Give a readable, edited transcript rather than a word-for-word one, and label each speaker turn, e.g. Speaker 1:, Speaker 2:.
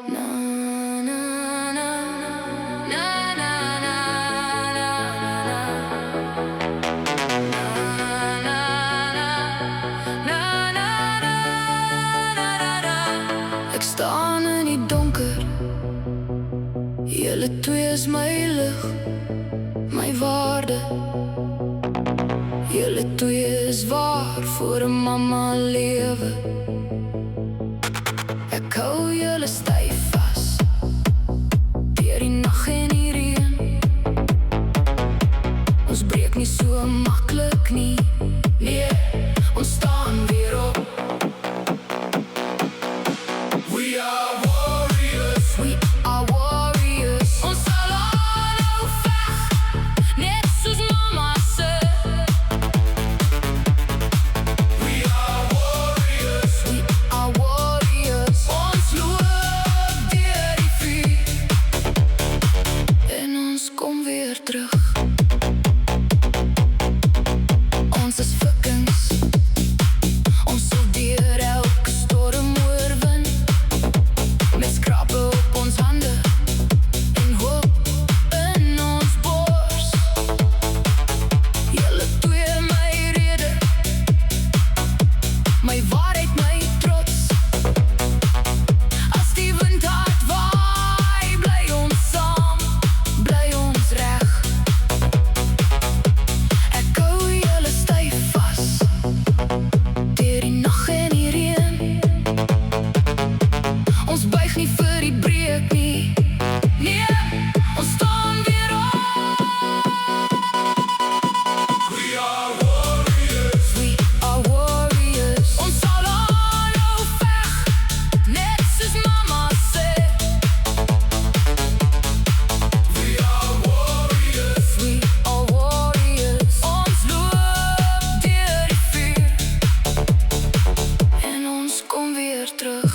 Speaker 1: Na, na, na, na, na, na, na, na. Na, na, na, na, na. Ek staan in die donker, julle twee is my lig, my waarde. Julle twee is waar voor 'n mamma lewe. Ek hou julle styf vas deur die nag en die reën. Ons breek nie so maklik nie. Nee, ons staan weer op. We are warriors. We are warriors. Ons sal aanhou veg, net soos mamma sê. We are warriors. We are warriors. Ons loop deur die vuur en ons kom weer terug. Ons is vikings. Ons sal deur elke storm oorwin, met skrape op ons hande en hoop in ons bors. Julle twee my rede, my waarheid, my trots. As die wind hard waai, bly ons saam, bly ons reg. Ek hou julle styf vas deur die nag en die reën. Ons buig nie vir die breek nie. Nee, ons staan weer op. We are warriors. We are warriors. Ons sal aanhou veg, net soos mamma sê. We are warriors. We are warriors. Ons loop deur die vuur en ons kom weer terug.